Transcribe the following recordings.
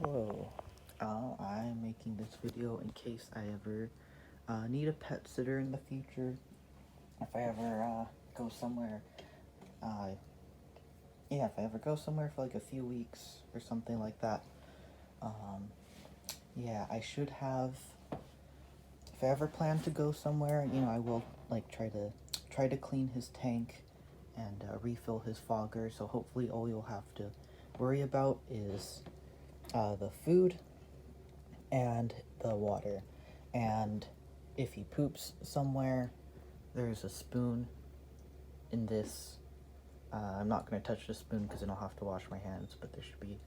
Hello, I'm making this video in case I ever need a pet sitter in the future. If I ever go somewhere, if I ever go somewhere for like a few weeks or something like that, I should have. If I ever plan to go somewhere, I will like try to clean his tank and refill his fogger. So hopefully, all you'll have to worry about is the food and the water. And if he poops somewhere, there's a spoon in this. I'm not going to touch the spoon because then I'll have to wash my hands, but there should be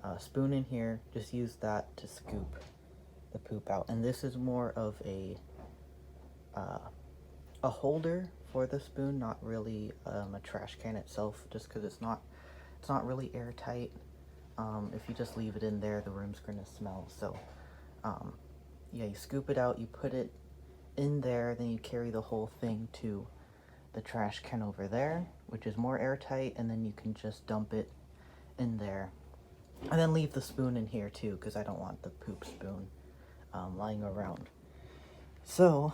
a spoon in here. Just use that to scoop the poop out. And this is more of a holder for the spoon, not really a trash can itself, just because it's not really airtight. If you just leave it in there, the room's going to smell. So you scoop it out, you put it in there, then you carry the whole thing to the trash can over there, which is more airtight, and then you can just dump it in there. And then leave the spoon in here too, because I don't want the poop spoon lying around. So,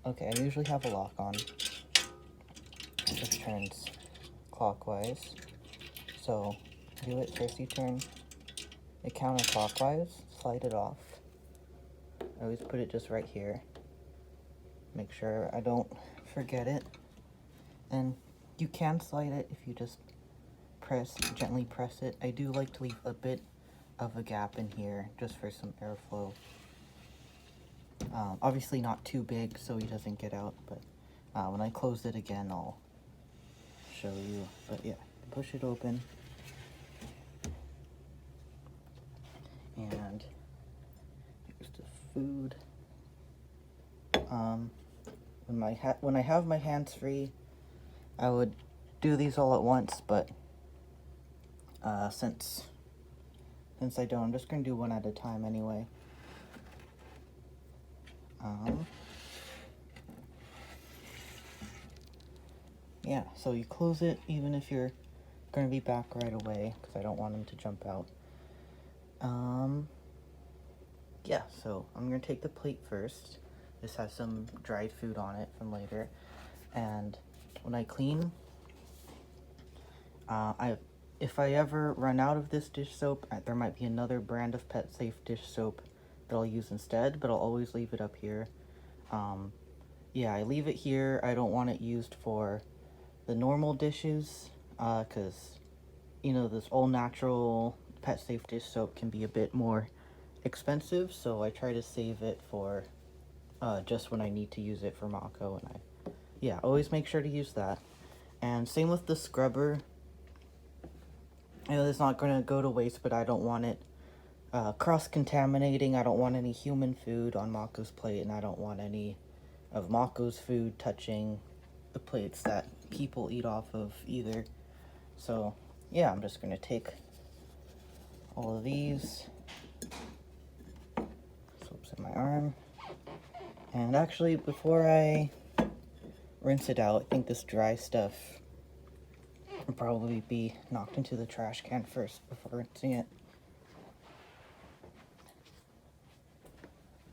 okay, I usually have a lock on. This turns clockwise. So, do it first. You turn it counterclockwise, slide it off. I always put it just right here. Make sure I don't forget it. And you can slide it if you just gently press it. I do like to leave a bit of a gap in here just for some airflow. Obviously not too big so he doesn't get out, but when I close it again, I'll show you. But yeah, push it open. And here's the food. When I have my hands free, I would do these all at once, but since I don't, I'm just gonna do one at a time anyway. So you close it even if you're gonna be back right away, because I don't want him to jump out. So I'm gonna take the plate first. This has some dried food on it from later, and when I clean, if I ever run out of this dish soap, there might be another brand of Pet Safe dish soap that I'll use instead, but I'll always leave it up here. I leave it here. I don't want it used for the normal dishes, because, this all natural Pet Safe dish soap can be a bit more expensive, so I try to save it for just when I need to use it for Mako, and I always make sure to use that. And same with the scrubber. I know it's not going to go to waste, but I don't want it cross-contaminating. I don't want any human food on Mako's plate, and I don't want any of Mako's food touching the plates that people eat off of either. So, I'm just going to take all of these soaps in my arm. And actually, before I rinse it out, I think this dry stuff will probably be knocked into the trash can first before rinsing it.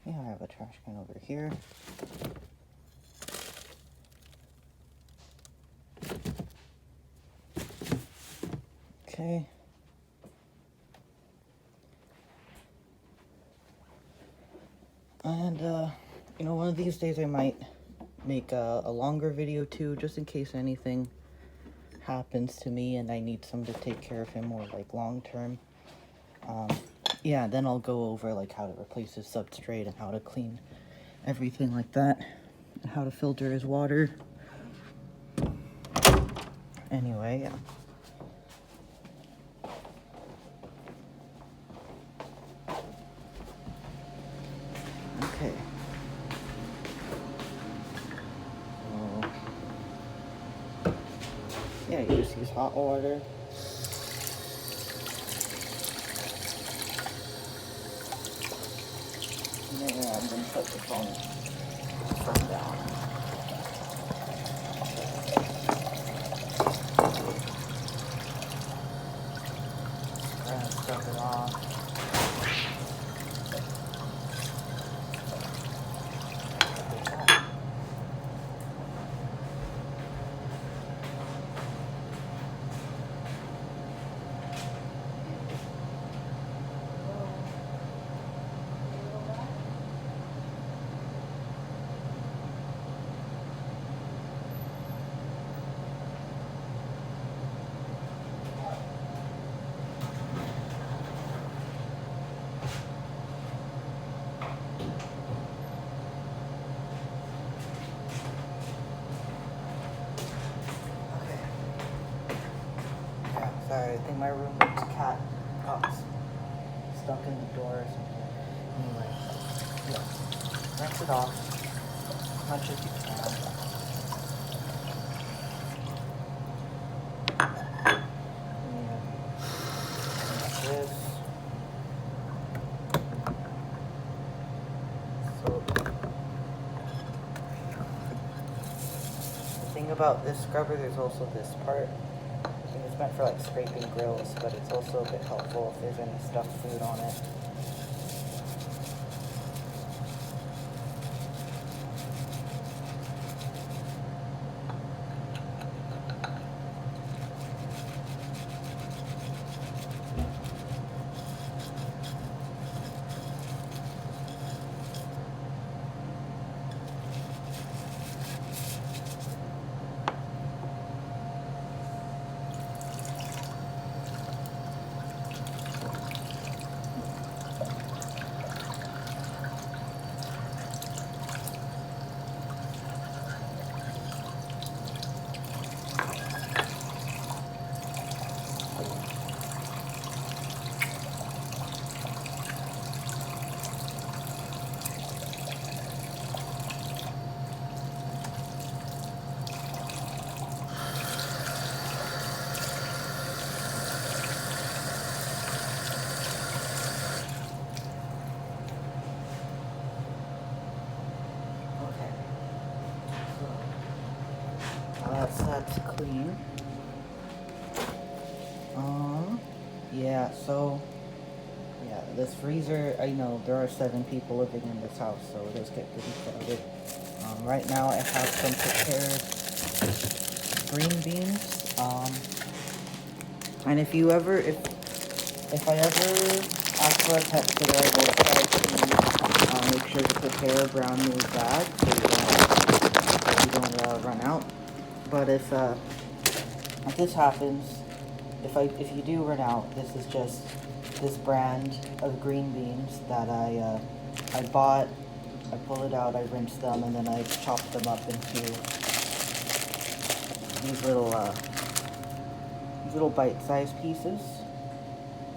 I have a trash can over here. Okay. And, one of these days I might make a longer video too, just in case anything happens to me and I need someone to take care of him more like long term. Then I'll go over like how to replace his substrate and how to clean everything like that, and how to filter his water. Anyway, Okay. You just use hot water. I'm going to put the phone down. scrub it off. Sorry, I think my roommate's cat got stuck in the door or something. Anyway, yeah, rinse it off as much as you can. And this. So, the thing about this scrubber, there's also this part. It's meant for like scraping grills, but it's also a bit helpful if there's any stuffed food on it. That's clean. Yeah, so, yeah, this freezer, I know there are 7 people living in this house, so it does get pretty crowded. Right now I have some prepared green beans, and if I ever ask for a pet sitter, I will try to make sure to prepare a brown noise bag so you don't run out. But if this happens, if you do run out, this is just this brand of green beans that I bought. I pull it out, I rinse them, and then I chop them up into these little bite-sized pieces.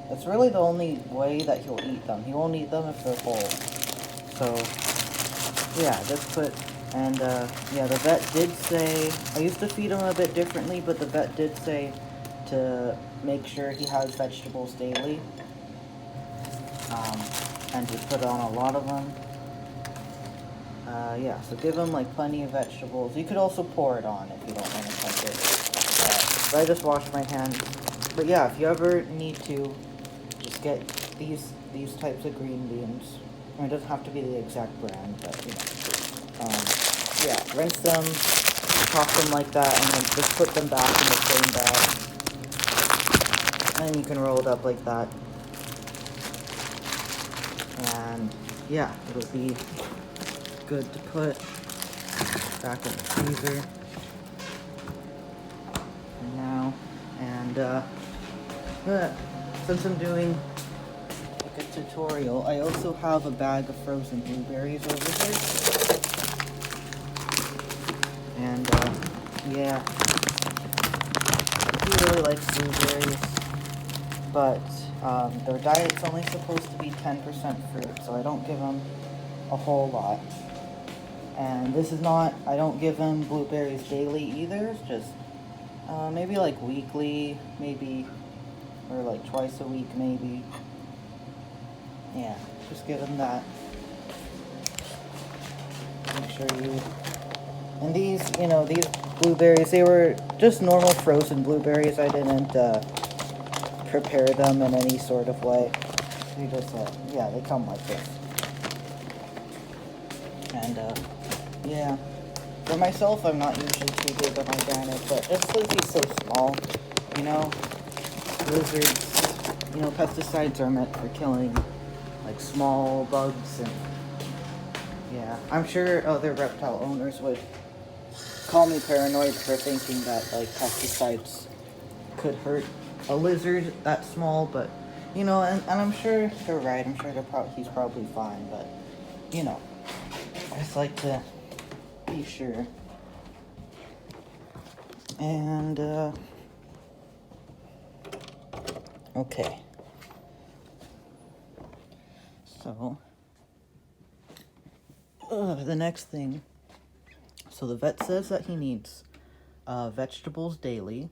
That's really the only way that he'll eat them. He won't eat them if they're whole. So yeah, just put. And, yeah, the vet did say, I used to feed him a bit differently, but the vet did say to make sure he has vegetables daily, and to put on a lot of them. Yeah, so give him, like, plenty of vegetables. You could also pour it on if you don't want to touch it. But I just washed my hands. But yeah, if you ever need to, just get these types of green beans. It doesn't have to be the exact brand, but, you know. Yeah, rinse them, chop them like that, and then just put them back in the same bag. And you can roll it up like that. And yeah, it'll be good to put back in the freezer for now. And since I'm doing like a tutorial, I also have a bag of frozen blueberries over here. And, yeah, he really likes blueberries, but, their diet's only supposed to be 10% fruit, so I don't give him a whole lot. And this is not, I don't give him blueberries daily either, it's just, maybe like weekly, maybe, or like twice a week, maybe. Yeah, just give him that. Make sure you... And these, you know, these blueberries, they were just normal frozen blueberries. I didn't prepare them in any sort of way. They just, yeah, they come like this. And, yeah. For myself, I'm not usually too big on organic, but it's because he's so small, you know? Lizards, you know, pesticides are meant for killing, like, small bugs, and, yeah. I'm sure other reptile owners would call me paranoid for thinking that, like, pesticides could hurt a lizard that small, but, you know, and I'm sure they're right. I'm sure he's probably fine, but, you know, I just like to be sure. And, okay. So, the next thing. So the vet says that he needs vegetables daily.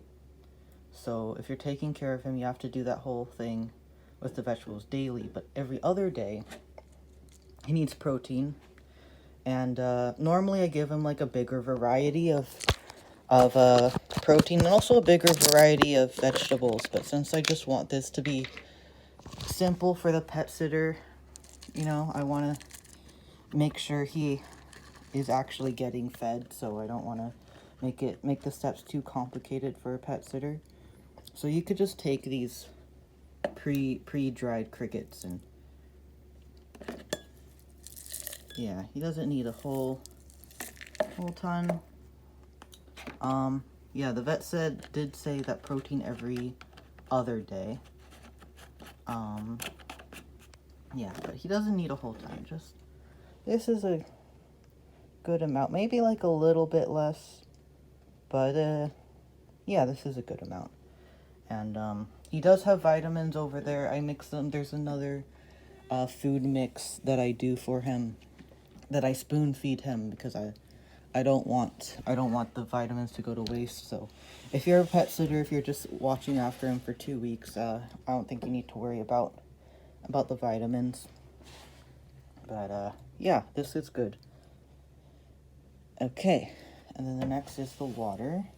So if you're taking care of him, you have to do that whole thing with the vegetables daily. But every other day, he needs protein. And normally I give him like a bigger variety of protein and also a bigger variety of vegetables. But since I just want this to be simple for the pet sitter, you know, I want to make sure he is actually getting fed, so I don't want to make the steps too complicated for a pet sitter. So you could just take these pre-dried crickets, and yeah, he doesn't need a whole ton. Yeah, the vet did say that protein every other day. Yeah, but he doesn't need a whole ton. Just, this is a good amount, maybe like a little bit less, but yeah, this is a good amount. And he does have vitamins over there. I mix them. There's another food mix that I do for him, that I spoon feed him, because I don't want the vitamins to go to waste. So if you're a pet sitter, if you're just watching after him for 2 weeks, I don't think you need to worry about the vitamins. But yeah, this is good. Okay, and then the next is the water.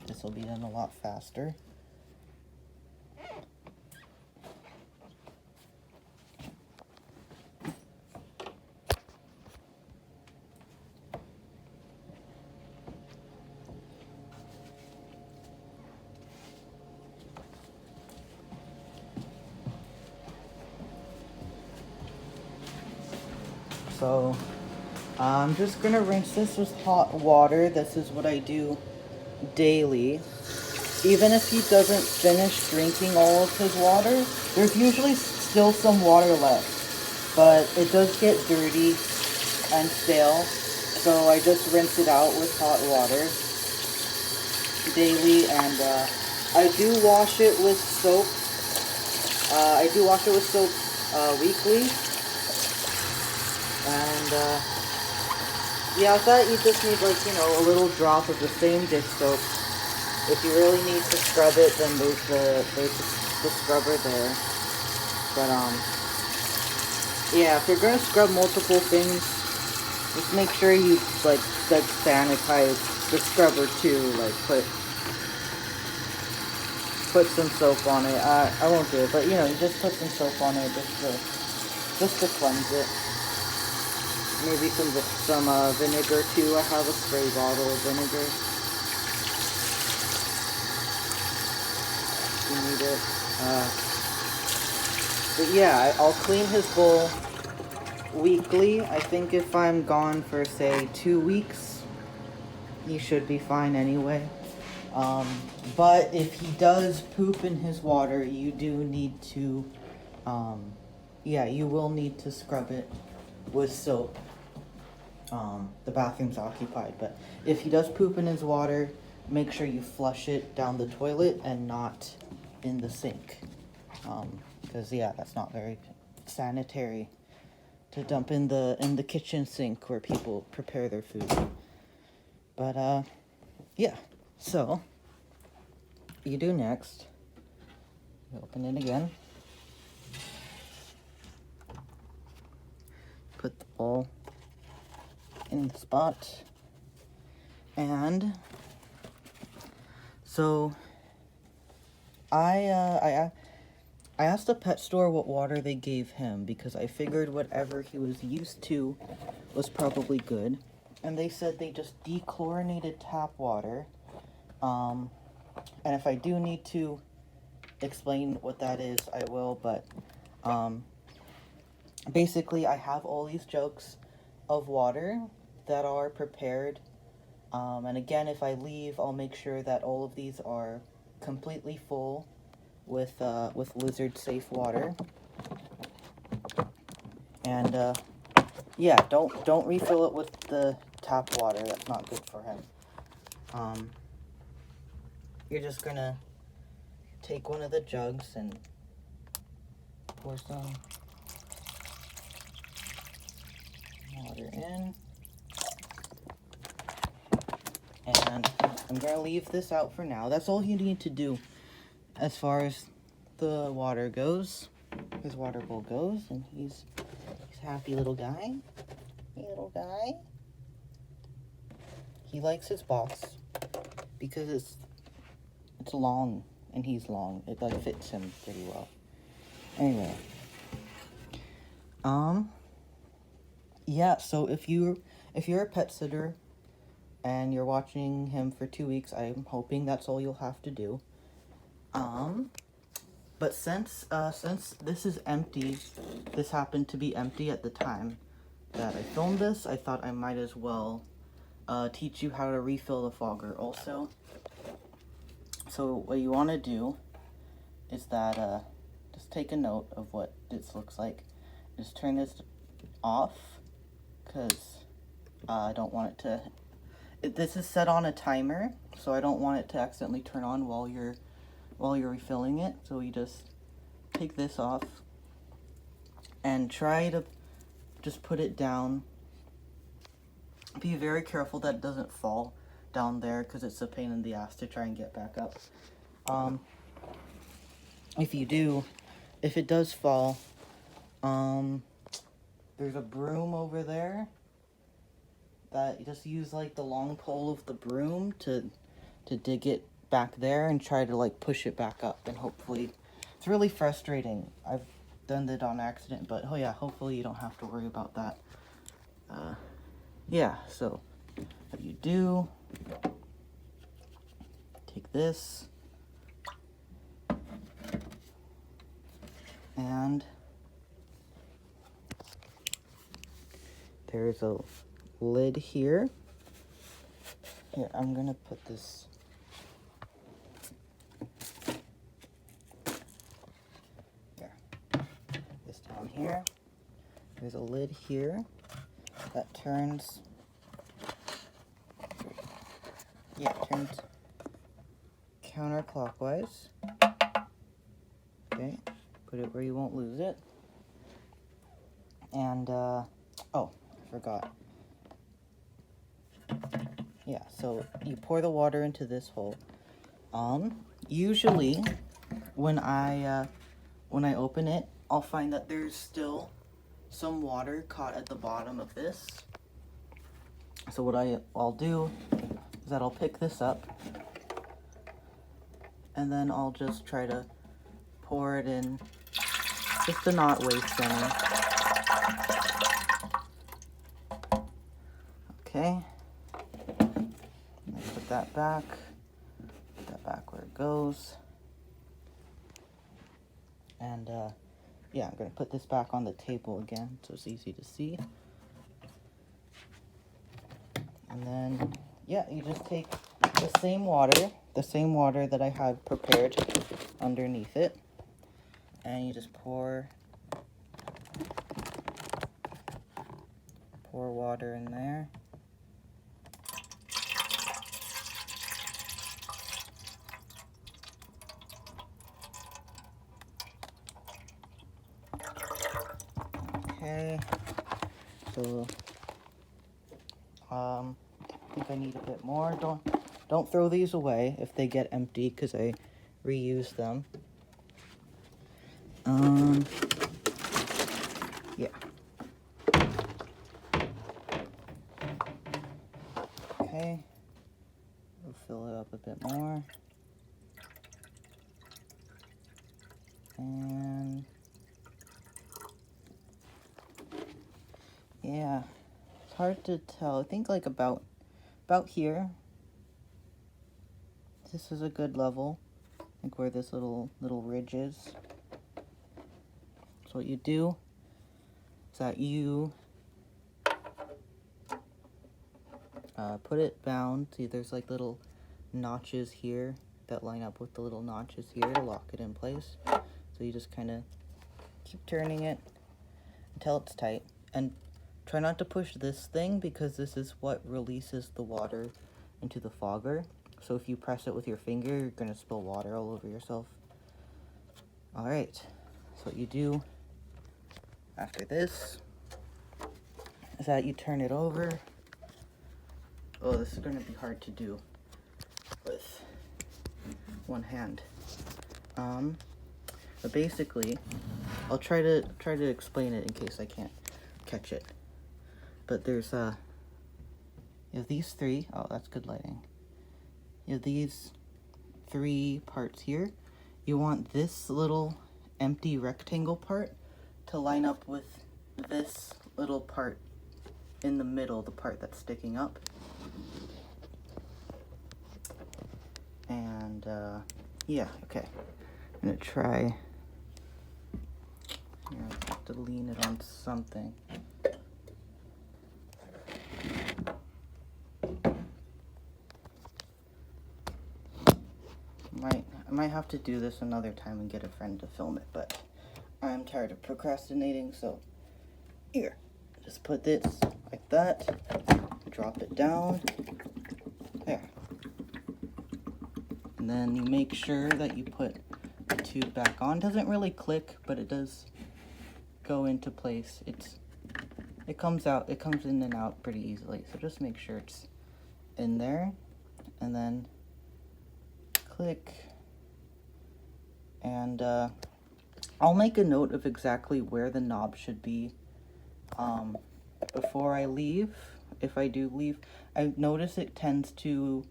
This will be done a lot faster. So I'm just gonna rinse this with hot water. This is what I do daily. Even if he doesn't finish drinking all of his water, there's usually still some water left, but it does get dirty and stale, so I just rinse it out with hot water daily. And I do wash it with soap. Weekly. And yeah, I thought you just need, like, you know, a little drop of the same dish soap. If you really need to scrub it, then there's the scrubber there. But yeah, if you're gonna scrub multiple things, just make sure you like sanitize the scrubber too. Like put some soap on it. I won't do it, but you know, you just put some soap on it just to cleanse it. Maybe some vinegar too. I have a spray bottle of vinegar. You need it. But yeah, I'll clean his bowl weekly. I think if I'm gone for, say, 2 weeks, he should be fine anyway. But if he does poop in his water, you do need to, yeah, you will need to scrub it with soap. The bathroom's occupied, but if he does poop in his water, make sure you flush it down the toilet and not in the sink. Because yeah, that's not very sanitary to dump in the kitchen sink where people prepare their food. But yeah, so you do next, you open it again, put the bowl in the spot, and So I asked the pet store what water they gave him because I figured whatever he was used to was probably good. And they said they just dechlorinated tap water. And if I do need to explain what that is, I will. But basically, I have all these jugs of water that are prepared. And again, if I leave, I'll make sure that all of these are completely full with lizard safe water. And yeah, don't refill it with the tap water. That's not good for him. You're just gonna take one of the jugs and pour some water in. And I'm gonna leave this out for now. That's all you need to do as far as the water goes. His water bowl goes, and he's a happy little guy. Hey, little guy. He likes his box because it's long, and he's long. It like fits him pretty well. Anyway, yeah. So if you're a pet sitter and you're watching him for 2 weeks, I'm hoping that's all you'll have to do. But since this is empty, this happened to be empty at the time that I filmed this, I thought I might as well teach you how to refill the fogger also. So what you want to do is that just take a note of what this looks like. Just turn this off because I don't want it to. This is set on a timer, so I don't want it to accidentally turn on while you're refilling it. So you just take this off and try to just put it down. Be very careful that it doesn't fall down there because it's a pain in the ass to try and get back up. If it does fall, there's a broom over there that you just use like the long pole of the broom to dig it back there and try to like push it back up, and hopefully it's really frustrating. I've done that on accident, but oh yeah, hopefully you don't have to worry about that. Yeah, so what you do, take this and there's a lid here. Here, I'm gonna put this down here. There's a lid here that turns, turns counterclockwise. Okay, put it where you won't lose it. And, oh, I forgot. Yeah, so you pour the water into this hole. Usually when I open it, I'll find that there's still some water caught at the bottom of this. So what I'll do is that I'll pick this up and then I'll just try to pour it in just to not waste any. Okay. Put that back where it goes. And yeah, I'm gonna put this back on the table again so it's easy to see. And then, yeah, you just take the same water that I had prepared underneath it, and you just pour water in there. Okay, so I think I need a bit more. Don't throw these away if they get empty because I reuse them. Yeah. Okay, we'll fill it up a bit more. And yeah, it's hard to tell. I think like about here. This is a good level, like where this little ridge is. So what you do is that you put it bound. See, there's like little notches here that line up with the little notches here to lock it in place. So you just kind of keep turning it until it's tight. And try not to push this thing because this is what releases the water into the fogger. So if you press it with your finger, you're going to spill water all over yourself. Alright, so what you do after this is that you turn it over. Oh, this is going to be hard to do with one hand. But basically, I'll try to explain it in case I can't catch it. But there's you have these three. Oh, that's good lighting. You have these three parts here. You want this little empty rectangle part to line up with this little part in the middle, the part that's sticking up. And yeah, okay. I'm gonna try. Here, I have to lean it on something. I might have to do this another time and get a friend to film it, but I'm tired of procrastinating, so here, just put this like that, drop it down, there. And then you make sure that you put the tube back on. Doesn't really click, but it does go into place. It comes in and out pretty easily, so just make sure it's in there, and then click. And I'll make a note of exactly where the knob should be before I leave, if I do leave. I've noticed it tends to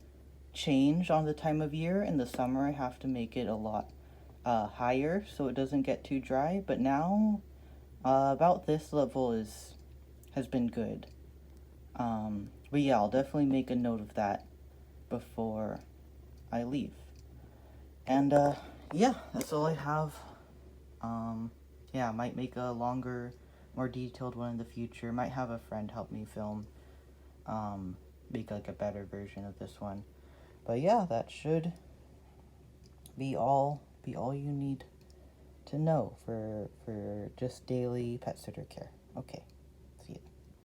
change on the time of year. In the summer, I have to make it a lot higher so it doesn't get too dry. But now, about this level has been good. But yeah, I'll definitely make a note of that before I leave. And yeah, that's all I have. Yeah, I might make a longer, more detailed one in the future. Might have a friend help me film, make like a better version of this one. But yeah, that should be all you need to know for just daily pet sitter care. Okay.